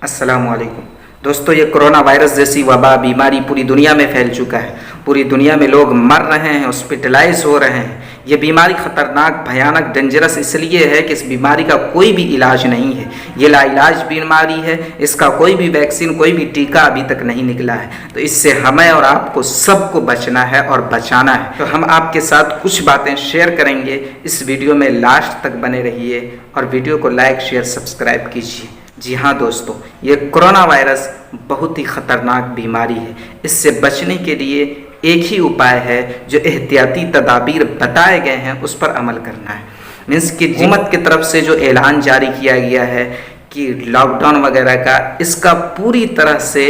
अस्सलाम वालेकुम दोस्तों, ये कोरोना वायरस जैसी वबा बीमारी पूरी दुनिया में फैल चुका है। पूरी दुनिया में लोग मर रहे हैं, हॉस्पिटलाइज हो रहे हैं। ये बीमारी ख़तरनाक, भयानक, डेंजरस इसलिए है कि इस बीमारी का कोई भी इलाज नहीं है। ये लाइलाज बीमारी है, इसका कोई भी वैक्सीन, कोई भी टीका अभी तक नहीं निकला है। तो इससे हमें और आपको सबको बचना है और बचाना है। तो हम आपके साथ कुछ बातें शेयर करेंगे। इस वीडियो में लास्ट तक बने रहिए और वीडियो को लाइक, शेयर, सब्सक्राइब कीजिए। जी हाँ दोस्तों, ये कोरोना वायरस बहुत ही ख़तरनाक बीमारी है। इससे बचने के लिए एक ही उपाय है, जो एहतियाती तदाबीर बताए गए हैं उस पर अमल करना है। मीन्स कि हुकूमत की तरफ से जो ऐलान जारी किया गया है कि लॉकडाउन वगैरह का, इसका पूरी तरह से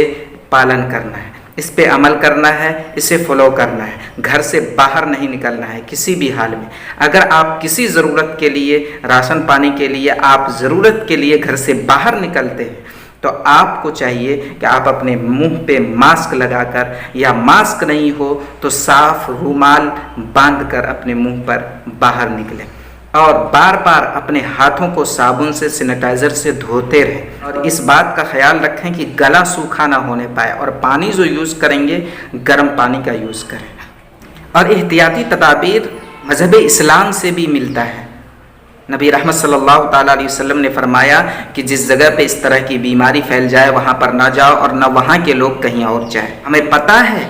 पालन करना है, इस पे अमल करना है, इसे फॉलो करना है। घर से बाहर नहीं निकलना है किसी भी हाल में। अगर आप किसी ज़रूरत के लिए, राशन पानी के लिए, आप ज़रूरत के लिए घर से बाहर निकलते हैं तो आपको चाहिए कि आप अपने मुंह पे मास्क लगाकर, या मास्क नहीं हो तो साफ रूमाल बांधकर अपने मुंह पर बाहर निकलें। और बार बार अपने हाथों को साबुन से, सैनिटाइज़र से धोते रहें। और इस बात का ख्याल रखें कि गला सूखा ना होने पाए। और पानी जो यूज़ करेंगे, गर्म पानी का यूज़ करें। और एहतियाती तदाबीर मज़हब इस्लाम से भी मिलता है। नबी रहमत सल्लल्लाहु ताला अलैहि वसल्लम ने फरमाया कि जिस जगह पे इस तरह की बीमारी फैल जाए वहाँ पर ना जाओ, और न वहाँ के लोग कहीं और जाए। हमें पता है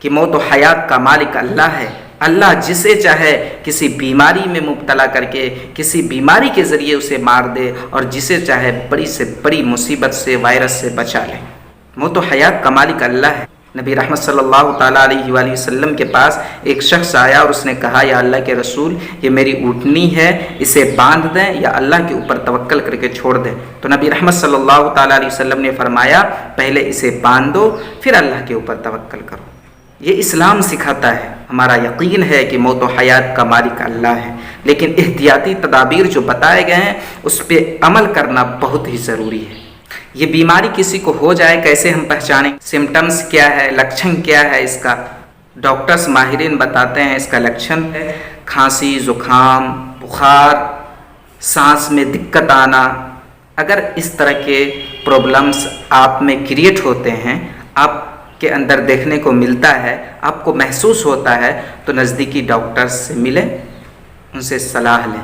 कि मौत व हयात का मालिक अल्लाह है। अल्लाह जिसे चाहे किसी बीमारी में मुब्तला करके, किसी बीमारी के ज़रिए उसे मार दे, और जिसे चाहे बड़ी से बड़ी मुसीबत से, वायरस से बचा ले। मौत व हयात का मालिक अल्लाह है। नबी रहमत सल्लल्लाहु ताला अलैहि वसल्लम के पास एक शख्स आया और उसने कहा, या अल्लाह के रसूल, ये मेरी ऊँटनी है, इसे बांध दें या अल्लाह के ऊपर तवक्कल करके छोड़ दें। तो नबी रहमत सल्लल्लाहु ताला अलैहि वसल्लम ने फरमाया, पहले इसे बांध दो, फिर अल्लाह के ऊपर तवक्कल करो। ये इस्लाम सिखाता है। हमारा यकीन है कि मौत व हयात का मालिक अल्लाह है, लेकिन एहतियाती तदाबीर जो बताए गए हैं उस पर अमल करना बहुत ही ज़रूरी है। ये बीमारी किसी को हो जाए, कैसे हम पहचानें? सिम्टम्स क्या है, लक्षण क्या है इसका? डॉक्टर्स, माहिरीन बताते हैं इसका लक्षण है खांसी, ज़ुकाम, बुखार, सांस में दिक्कत आना। अगर इस तरह के प्रॉब्लम्स आप में क्रिएट होते हैं, आप के अंदर देखने को मिलता है, आपको महसूस होता है, तो नज़दीकी डॉक्टर्स से मिलें, उनसे सलाह लें।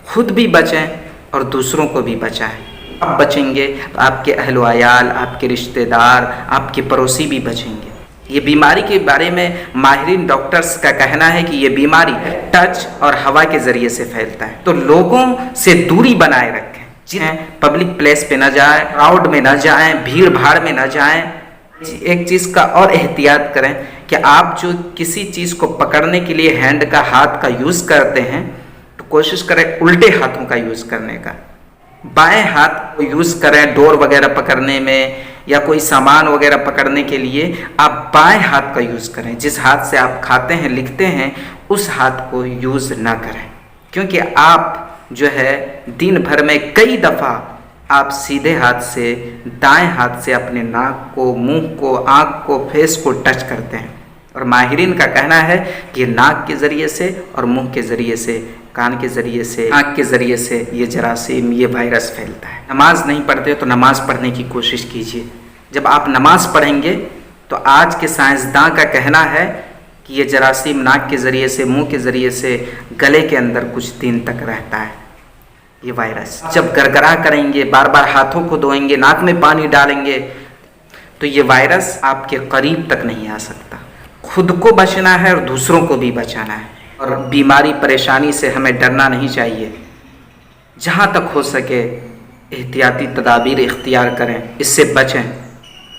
खुद भी बचें और दूसरों को भी बचाएं। आप बचेंगे तो आपके अहल व अयाल, आपके रिश्तेदार, आपके पड़ोसी भी बचेंगे। ये बीमारी के बारे में माहिरीन डॉक्टर्स का कहना है कि ये बीमारी टच और हवा के ज़रिए से फैलता है। तो लोगों से दूरी बनाए रखें। जिन्हें पब्लिक प्लेस पे न जाएं, क्राउड में न जाएं, भीड़ भाड़ में न जाएं। एक चीज़ का और एहतियात करें कि आप जो किसी चीज़ को पकड़ने के लिए हैंड का, हाथ का यूज़ करते हैं, तो कोशिश करें उल्टे हाथों का यूज़ करने का। बाएं हाथ को यूज़ करें डोर वगैरह पकड़ने में, या कोई सामान वगैरह पकड़ने के लिए आप बाएं हाथ का यूज़ करें। जिस हाथ से आप खाते हैं, लिखते हैं, उस हाथ को यूज़ ना करें। क्योंकि आप जो है दिन भर में कई दफ़ा आप सीधे हाथ से, दाएं हाथ से अपने नाक को, मुंह को, आँख को, फेस को टच करते हैं। और माहिरीन का कहना है कि नाक के ज़रिए से और मुंह के ज़रिए से, कान के ज़रिए से, आँख के ज़रिए से ये जरासीम, ये वायरस फैलता है। नमाज नहीं पढ़ते तो नमाज पढ़ने की कोशिश कीजिए। जब आप नमाज पढ़ेंगे तो आज के साइंसदान का कहना है कि ये जरासीम नाक के ज़रिए से, मुँह के ज़रिए से गले के अंदर कुछ दिन तक रहता है। ये वायरस जब गरगरा करेंगे, बार बार हाथों को धोएंगे, नाक में पानी डालेंगे, तो ये वायरस आपके करीब तक नहीं आ सकता। खुद को बचना है और दूसरों को भी बचाना है। और बीमारी, परेशानी से हमें डरना नहीं चाहिए। जहाँ तक हो सके एहतियाती तदाबीर इख्तियार करें, इससे बचें।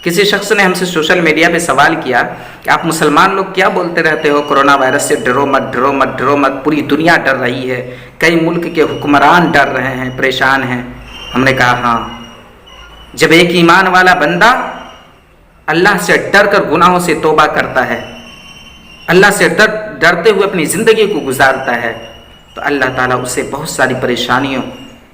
किसी शख्स ने हमसे सोशल मीडिया पे सवाल किया कि आप मुसलमान लोग क्या बोलते रहते हो, कोरोना वायरस से डरो मत, डरो मत, डरो मत, पूरी दुनिया डर रही है, कई मुल्क के हुक्मरान डर रहे हैं, परेशान हैं। हमने कहा, हाँ, जब एक ईमान वाला बंदा अल्लाह से डर कर गुनाहों से तौबा करता है, अल्लाह से डरते हुए अपनी ज़िंदगी को गुजारता है, तो अल्लाह ताला उसे बहुत सारी परेशानियों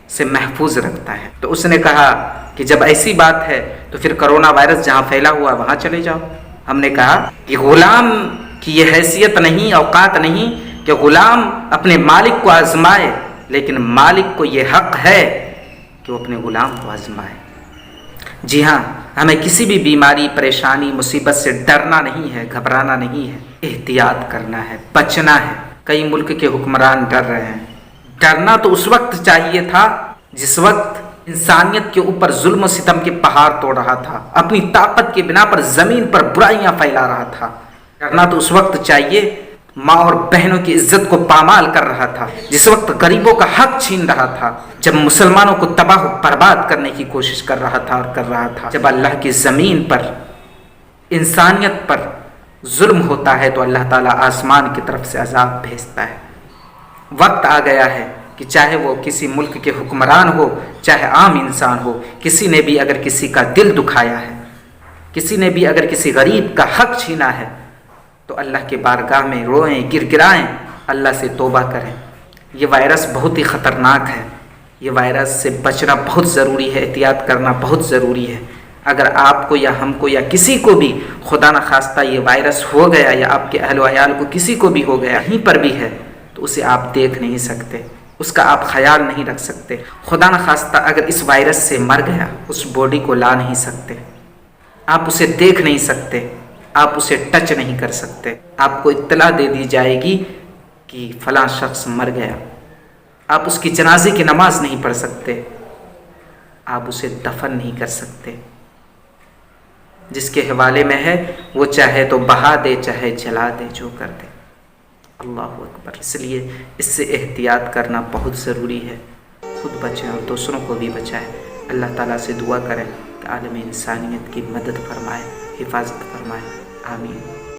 से महफूज रखता है। तो उसने कहा कि जब ऐसी बात है तो फिर कोरोना वायरस जहाँ फैला हुआ वहाँ चले जाओ। हमने कहा कि गुलाम की ये हैसियत नहीं, औकात नहीं कि गुलाम अपने मालिक को आजमाए, लेकिन मालिक को ये हक है कि वो अपने गुलाम को आजमाए। جی ہاں، ہمیں کسی بھی بیماری، پریشانی، مصیبت سے ڈرنا نہیں ہے، گھبرانا نہیں ہے، احتیاط کرنا ہے، بچنا ہے۔ کئی ملک کے حکمران ڈر رہے ہیں۔ ڈرنا تو اس وقت چاہیے تھا جس وقت انسانیت کے اوپر ظلم و ستم کے پہاڑ توڑ رہا تھا، اپنی طاقت کی بنا پر زمین پر برائیاں پھیلا رہا تھا۔ ڈرنا تو اس وقت چاہیے ماں اور بہنوں کی عزت کو پامال کر رہا تھا، جس وقت غریبوں کا حق چھین رہا تھا، جب مسلمانوں کو تباہ و برباد کرنے کی کوشش کر رہا تھا، جب اللہ کی زمین پر انسانیت پر ظلم ہوتا ہے تو اللہ تعالیٰ آسمان کی طرف سے عذاب بھیجتا ہے۔ وقت آ گیا ہے کہ چاہے وہ کسی ملک کے حکمران ہو، چاہے عام انسان ہو، کسی نے بھی اگر کسی کا دل دکھایا ہے، کسی نے بھی اگر کسی غریب کا حق چھینا ہے تو اللہ کے بارگاہ میں روئیں، گر گرائیں، اللہ سے توبہ کریں۔ یہ وائرس بہت ہی خطرناک ہے، یہ وائرس سے بچنا بہت ضروری ہے، احتیاط کرنا بہت ضروری ہے۔ اگر آپ کو یا ہم کو یا کسی کو بھی خدا نخواستہ یہ وائرس ہو گیا، یا آپ کے اہل و عیال کو کسی کو بھی ہو گیا، کہیں پر بھی ہے، تو اسے آپ دیکھ نہیں سکتے، اس کا آپ خیال نہیں رکھ سکتے۔ خدا نخواستہ اگر اس وائرس سے مر گیا، اس باڈی کو لا نہیں سکتے، آپ اسے دیکھ نہیں سکتے، آپ اسے ٹچ نہیں کر سکتے۔ آپ کو اطلاع دے دی جائے گی کہ فلاں شخص مر گیا، آپ اس کی جنازے کی نماز نہیں پڑھ سکتے، آپ اسے دفن نہیں کر سکتے۔ جس کے حوالے میں ہے وہ چاہے تو بہا دے، چاہے جلا دے، جو کر دے۔ اللہ اکبر۔ اس لیے اس سے احتیاط کرنا بہت ضروری ہے، خود بچیں اور دوسروں کو بھی بچائیں۔ اللہ تعالیٰ سے دعا کریں کہ عالم انسانیت کی مدد فرمائے، حفاظت فرمائے۔ آمین۔